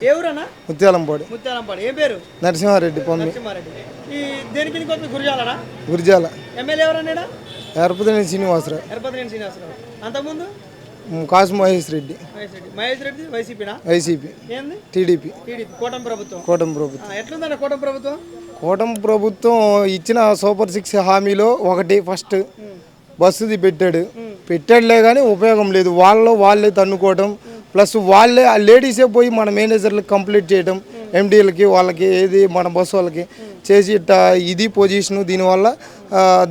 ఎవరన్నా ముత్యాలంపాడు ముత్యాలంపాడు ఏం పేరు నరసింహారెడ్డి పొమ్మి నరసింహారెడ్డి ఈ దేనికి కిందకి వస్తుంది గురజాలనా గురిజాల ఎమ్మెల్యే ఎవరన్నాడా ఎరపతిని శ్రీనివాసరావు ఎరపతినేని శ్రీనివాసరావు అంతకుముందు కాసు మహేష్ రెడ్డి మహేష్ రెడ్డి వైసీపీనా వైసీపీ ఏంది టీడీపీ టీడీపీ కూటమి ప్రభుత్వం కూటమి ప్రభుత్వం ఎట్లుందన్న కూటమి ప్రభుత్వం కూటమి ప్రభుత్వం ఇచ్చిన సూపర్ 6 హామీలో ఒకటి ఫస్ట్ బస్సుది పెట్టాడులే కానీ ఉపయోగం లేదు వాళ్ళే తన్నుకోవడం ప్లస్ వాళ్ళే ఆ లేడీసే పోయి మన మేనేజర్లకు కంప్లీట్ చేయడం ఎండీలకి వాళ్ళకి ఏది మన బస్సు వాళ్ళకి చేసి ఇది పొజిషను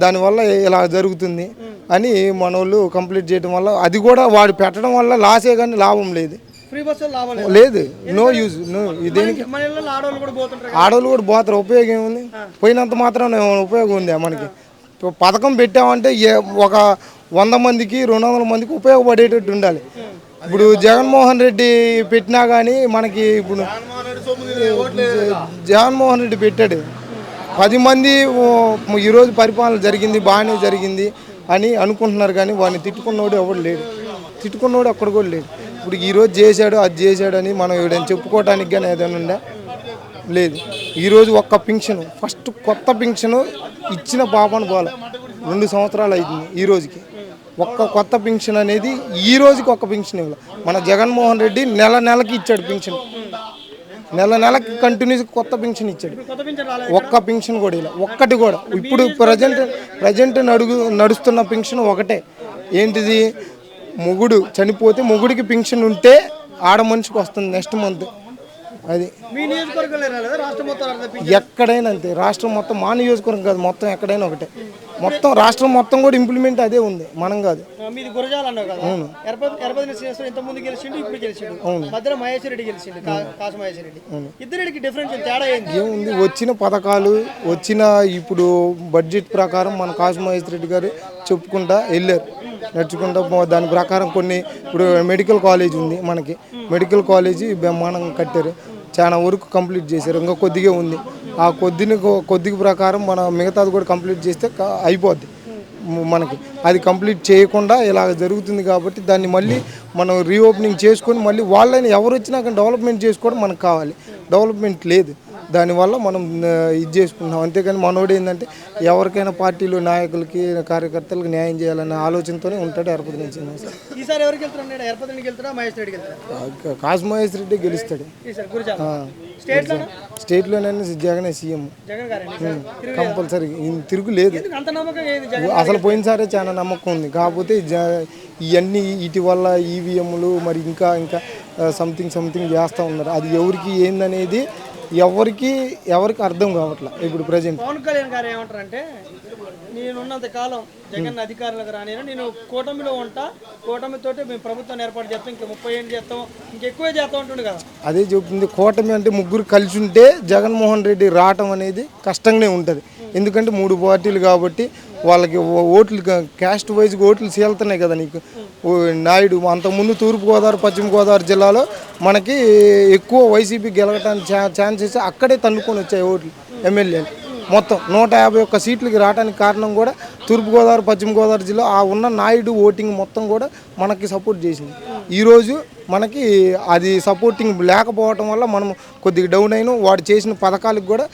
దానివల్ల ఇలా జరుగుతుంది అని మన వాళ్ళు కంప్లీట్ చేయడం వల్ల అది కూడా వాడు పెట్టడం వల్ల లాసే కానీ లాభం లేదు లేదు నో యూజ్ నో దేనికి ఆడవాళ్ళు కూడా పోతారు ఉపయోగం ఏముంది పోయినంత మాత్రం ఉపయోగం ఉంది మనకి పథకం పెట్టామంటే ఒక 100 మందికి 200 మందికి ఉపయోగపడేటట్టు ఉండాలి ఇప్పుడు జగన్మోహన్ రెడ్డి పెట్టినా కానీ మనకి ఇప్పుడు జగన్మోహన్ రెడ్డి పెట్టాడు 10 మంది ఈరోజు పరిపాలన జరిగింది బాగానే జరిగింది అని అనుకుంటున్నారు కానీ వాడిని తిట్టుకున్నోడు ఎవడు లేడు తిట్టుకున్నోడు అక్కడ కూడా లేడు ఇప్పుడు ఈరోజు చేశాడు అది చేశాడు అని మనం ఎవడైనా చెప్పుకోవడానికి కానీ ఏదైనా ఉందా లేదు ఈరోజు ఒక్క పింఛను ఫస్ట్ కొత్త పింఛను ఇచ్చిన పాపను పోలే 2 సంవత్సరాలు అవుతుంది ఈ రోజుకి ఒక్క కొత్త పింఛన్ అనేది ఈ రోజుకి ఒక్క పింఛన్ ఇవ్వాలి మన జగన్మోహన్ రెడ్డి నెలకి ఇచ్చాడు పింఛన్ నెలకి కంటిన్యూస్ కొత్త పింఛన్ ఇచ్చాడు ఒక్క పింఛన్ కూడా ఇలా ఒక్కటి కూడా ఇప్పుడు ప్రజెంట్ నడుస్తున్న పింఛన్ ఒకటే ఏంటిది మొగుడు చనిపోతే మొగుడికి పింఛన్ ఉంటే ఆడ మనిషికి వస్తుంది నెక్స్ట్ మంత్ అది ఎక్కడైనా అంతే రాష్ట్రం మొత్తం మా నియోజకవర్గం కాదు మొత్తం ఎక్కడైనా ఒకటే మొత్తం రాష్ట్రం మొత్తం కూడా ఇంప్లిమెంట్ అదే ఉంది మనం కాదు ఏముంది వచ్చిన పథకాలు వచ్చిన ఇప్పుడు బడ్జెట్ ప్రకారం మన కాసు మహేష్ రెడ్డి గారు చెప్పుకుంటా వెళ్ళారు నడుచుకుంటా దాని ప్రకారం కొన్ని ఇప్పుడు మెడికల్ కాలేజ్ ఉంది మనకి మెడికల్ కాలేజీ బ్రహ్మాండంగా కట్టారు చాలా వరకు కంప్లీట్ చేశారు ఇంకా కొద్దిగా ఉంది ఆ కొద్దిగా ప్రకారం మన మిగతాది కూడా కంప్లీట్ చేస్తే అయిపోద్ది మనకి అది కంప్లీట్ చేయకుండా ఇలా జరుగుతుంది కాబట్టి దాన్ని మళ్ళీ మనం రీఓపెనింగ్ చేసుకొని మళ్ళీ వాళ్ళని ఎవరు వచ్చినా కానీ డెవలప్మెంట్ చేసుకోవడం మనకు కావాలి డెవలప్మెంట్ లేదు దానివల్ల మనం ఇది చేసుకుంటున్నాం అంతేకాని మనోడు ఏంటంటే ఎవరికైనా పార్టీలు నాయకులకి కార్యకర్తలకు న్యాయం చేయాలనే ఆలోచనతోనే ఉంటాడు ఎరపతి నుంచి కాసు మహేష్ రెడ్డి గెలుస్తాడు స్టేట్లోనే జగనే సీఎం కంపల్సరీ తిరుగులేదు అసలు పోయినసారే చాలా నమ్మకం ఉంది కాకపోతే ఇవన్నీ వీటి వల్ల ఈవీఎంలు మరి ఇంకా సంథింగ్ చేస్తూ ఉన్నారు అది ఎవరికి ఏందనేది ఎవరికి అర్థం కావట్లేదు ఇప్పుడు ప్రజెంట్ పవన్ కళ్యాణ్ గారు ఏమంటారంటే నేనున్నంత కాలం జగన్ అధికారులకు రాని నేను కూటమిలో ఉంటా కూటమితోటి మేము ప్రభుత్వాన్ని ఏర్పాటు చేస్తాం ఇంకా 30 ఏళ్ళు చేస్తాం ఇంకెక్కువే చేస్తాం అంటుండే కదా అదే చెప్తుంది కూటమి అంటే ముగ్గురు కలిసి ఉంటే జగన్మోహన్ రెడ్డి రావటం అనేది కష్టంగానే ఉంటుంది ఎందుకంటే 3 పార్టీలు కాబట్టి వాళ్ళకి ఓట్లు క్యాస్ట్ వైజ్గా ఓట్లు చీలుతున్నాయి కదా నీకు నాయుడు అంతకుముందు తూర్పుగోదావరి పశ్చిమ గోదావరి జిల్లాలో మనకి ఎక్కువ వైసీపీ గెలవటానికి ఛాన్సెస్ అక్కడే తన్నుకొని వచ్చాయి ఓట్లు ఎమ్మెల్యేలు మొత్తం 151 సీట్లకి రావడానికి కారణం కూడా తూర్పుగోదావరి పశ్చిమ గోదావరి జిల్లా ఆ ఉన్న నాయుడు ఓటింగ్ మొత్తం కూడా మనకి సపోర్ట్ చేసింది ఈరోజు మనకి అది సపోర్టింగ్ లేకపోవటం వల్ల మనం కొద్దిగా డౌన్ అయినా వాడు చేసిన పథకాలకు కూడా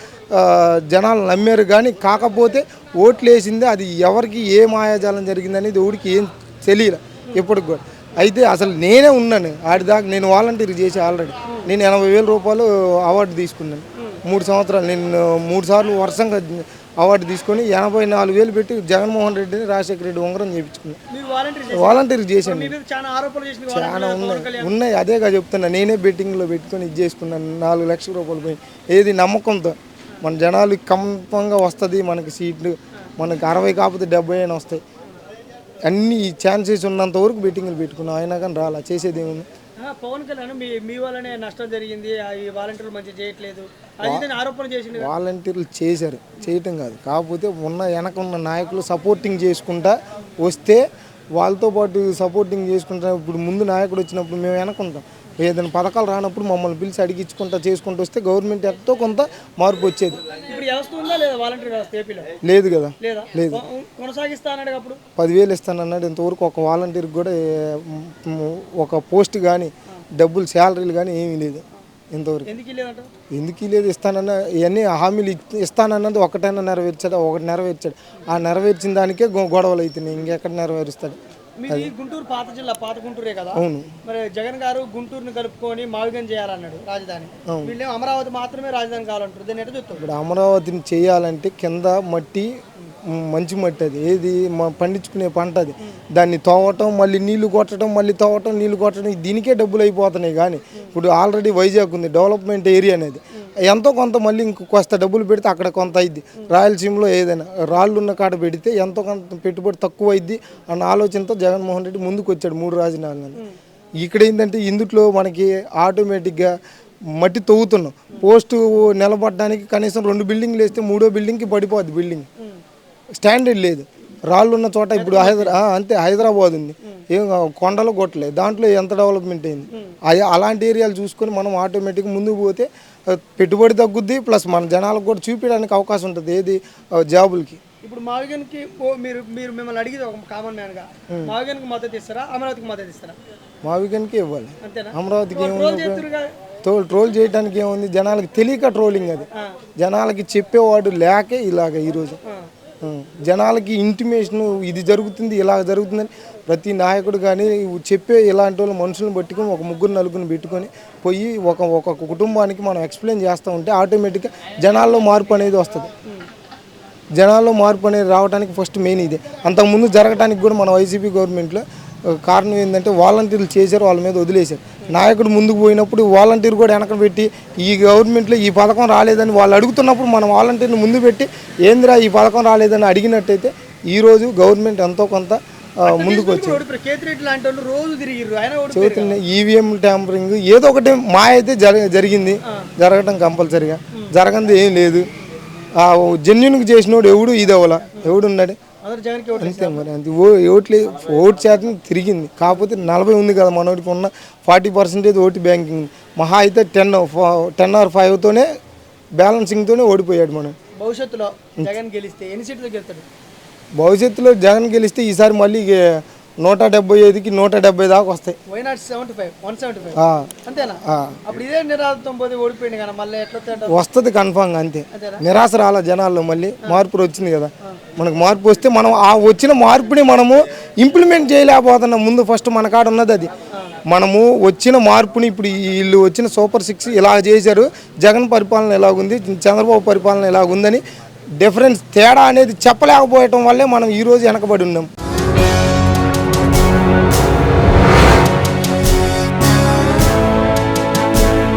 జనాలు నమ్మారు కానీ కాకపోతే ఓట్లు వేసింది అది ఎవరికి ఏ మాయాజాలం జరిగిందనేది ఎవరికి ఏం తెలియదు ఎప్పటికి కూడా అయితే అసలు నేనే ఉన్నాను ఆడిదాకా నేను వాలంటీర్ చేసి ఆల్రెడీ నేను 80,000 రూపాయలు అవార్డు తీసుకున్నాను 3 సంవత్సరాలు నేను 3 సార్లు వరుసంగా అవార్డు తీసుకొని 84,000 పెట్టి జగన్మోహన్ రెడ్డిని రాజశేఖర రెడ్డి ఉంగరం చేయించుకున్నాను వాలంటీర్ చేశాను చాలా ఉన్నాయి అదేగా చెప్తున్నా నేనే బెట్టింగ్లో పెట్టుకొని ఇది చేసుకున్నాను 4 లక్షల రూపాయలు పోయి ఏది నమ్మకంతో మన జనాలు కంపంగా వస్తుంది మనకి సీట్లు మనకి 60 కాకపోతే 70 అయినా వస్తాయి అన్ని ఛాన్సెస్ ఉన్నంత వరకు బెట్టింగ్లు పెట్టుకున్నాం అయినా కానీ రాలా చేసేది ఏముంది పవన్ కళ్యాణ్ మీ వల్లనే నష్టం జరిగింది వాలంటీర్లు మంచిగా చేయట్లేదు ఆరోపణ చేసింది వాలంటీర్లు చేయటం కాదు కాకపోతే వెనక ఉన్న నాయకులు సపోర్టింగ్ చేసుకుంటా వస్తే వాళ్ళతో పాటు సపోర్టింగ్ చేసుకుంటా ఇప్పుడు ముందు నాయకుడు వచ్చినప్పుడు మేము వెనకుంటాం ఏదైనా పథకాలు రానప్పుడు మమ్మల్ని పిలిచి అడిగించుకుంటా చేసుకుంటూ వస్తే గవర్నమెంట్ ఎంతో కొంత మార్పు వచ్చేది లేదు కదా లేదు 10,000 ఇస్తానన్నాడు ఇంతవరకు ఒక వాలంటీర్కి కూడా ఒక పోస్ట్ కానీ డబ్బులు శాలరీలు కానీ ఏమీ లేదు ఇంతవరకు. ఎందుకు ఇవ్వలేదంట? ఎందుకు లేదు, ఇస్తానన్న ఇవన్నీ హామీలు ఇస్తానన్నది ఒకటైనా నెరవేర్చాడు, ఒకటి నెరవేర్చాడు. ఆ నెరవేర్చిన దానికే గొడవలు అవుతున్నాయి, ఇంకెక్కడ నెరవేరుస్తాడు. మీది గుంటూరు పాత జిల్లా, పాత గుంటూరే కదా? అవును. మరి జగన్ గారు గుంటూరుని కలుపుకొని మావిగం చేయాలన్నాడు రాజధాని. వీళ్ళేమో అమరావతి మాత్రమే రాజధాని కావాలంటారు. దీన్ని ఎట్లా చెప్తారు? ఇప్పుడు అమరావతిని చేయాలంటే కింద మట్టి మంచి మట్టి, అది ఏది పండించుకునే పంట, అది దాన్ని తోవటం, మళ్ళీ నీళ్లు కొట్టడం, మళ్ళీ తోవటం, నీళ్లు కొట్టడం, దీనికే డబ్బులు అయిపోతున్నాయి. కానీ ఇప్పుడు ఆల్రెడీ వైజాగ్ ఉంది, డెవలప్మెంట్ ఏరియా అనేది, ఎంతో కొంత మళ్ళీ ఇంకొక డబ్బులు పెడితే అక్కడ కొంత అయింది. రాయలసీమలో ఏదైనా రాళ్ళు ఉన్న కాడ పెడితే ఎంతో కొంత పెట్టుబడి తక్కువ అయింది అన్న ఆలోచనతో జగన్మోహన్ రెడ్డి ముందుకు వచ్చాడు 3 రాజధానులను. ఇక్కడ ఏంటంటే ఇందులో మనకి ఆటోమేటిక్గా మట్టి తవ్వుతున్నాం, పోస్టు నిలబడడానికి కనీసం 2 బిల్డింగ్లు వేస్తే 3వ బిల్డింగ్కి పడిపోద్ది. బిల్డింగ్ స్టాండర్డ్ లేదు, రాళ్ళు ఉన్న చోట. ఇప్పుడు అంతే, హైదరాబాద్ ఉంది, ఏం కొండలు కొట్టలేదు, దాంట్లో ఎంత డెవలప్మెంట్ అయింది. అలాంటి ఏరియాలు చూసుకొని మనం ఆటోమేటిక్గా ముందుకు పోతే పెట్టుబడి తగ్గుద్ది, ప్లస్ మన జనాలకు కూడా చూపించడానికి అవకాశం ఉంటుంది, ఏది జాబులకి. ఇప్పుడు మావిగన్కి మీరు మీరు మిమ్మల్ని అడిగితే ఒక కామన్ మ్యాన్గా మావిగన్కి మద్దతు ఇస్తారా, అమరావతికి మద్దతు ఇస్తారా? మావిగన్కి ఇవ్వాలి. అంతేనా? అమరావతికి ట్రోల్ చేయడానికి ఏముంది, జనాలకి తెలియక ట్రోలింగ్, అది జనాలకి చెప్పేవాడు లేకే ఇలాగ ఈరోజు జనాలకి ఇంటిమేషన్ ఇది జరుగుతుంది, ఇలా జరుగుతుందని ప్రతి నాయకుడు కానీ చెప్పే ఇలాంటి వాళ్ళు మనుషులను పట్టుకొని ఒక 3-4 పెట్టుకొని పోయి ఒక కుటుంబానికి మనం ఎక్స్ప్లెయిన్ చేస్తూ ఉంటే ఆటోమేటిక్గా జనాల్లో మార్పు అనేది వస్తుంది. జనాల్లో మార్పు అనేది రావడానికి ఫస్ట్ మెయిన్ ఇదే. అంతకుముందు జరగడానికి కూడా మన వైసీపీ గవర్నమెంట్లో కారణం ఏంటంటే వాలంటీర్లు చేశారు, వాళ్ళ మీద వదిలేశారు. నాయకుడు ముందుకు పోయినప్పుడు వాలంటీర్ కూడా వెనక పెట్టి ఈ గవర్నమెంట్లో ఈ పథకం రాలేదని వాళ్ళు అడుగుతున్నప్పుడు మనం వాలంటీర్ని ముందు పెట్టి ఏందిరా ఈ పథకం రాలేదని అడిగినట్టయితే ఈరోజు గవర్నమెంట్ ఎంతో కొంత ముందుకు వచ్చింది. చదువుతున్న ఈవీఎం ట్యాంపరింగ్ ఏదో ఒకటి మా అయితే జరిగింది, జరగటం కంపల్సరీగా, జరగంది ఏం లేదు. జెన్యున్గా చేసినోడు ఎవడు ఇదవలా, ఎవడు ఉన్నాడు అంతే. మరి అంతే, ఓటు శాతం తిరిగింది, కాకపోతే 40 ఉంది కదా మనోడికి, ఉన్న 40% ఓటు బ్యాంకింగ్, మహా అయితే 10 or 5తోనే బ్యాలెన్సింగ్తోనే ఓడిపోయాడు మనం. భవిష్యత్తులో జగన్ గెలిస్తే ఎన్ని సీట్లు గెలుస్తాడు? భవిష్యత్తులో జగన్ గెలిస్తే ఈసారి మళ్ళీ 175కి 170 దాకా వస్తాయి. వస్తుంది కన్ఫామ్గా, అంతే. నిరాశ రాల జనాల్లో, మళ్ళీ మార్పు వచ్చింది కదా, మనకు మార్పు వస్తే మనం ఆ వచ్చిన మార్పుని మనము ఇంప్లిమెంట్ చేయలేకపోతున్నాం. ముందు ఫస్ట్ మన కాడ ఉన్నది అది, మనము వచ్చిన మార్పుని ఇప్పుడు వీళ్ళు వచ్చిన సూపర్ 6 ఇలా చేశారు, జగన్ పరిపాలన ఎలాగుంది, చంద్రబాబు పరిపాలన ఎలాగుందని డిఫరెన్స్ తేడా అనేది చెప్పలేకపోవటం వల్లే మనం ఈరోజు వెనకబడి ఉన్నాం.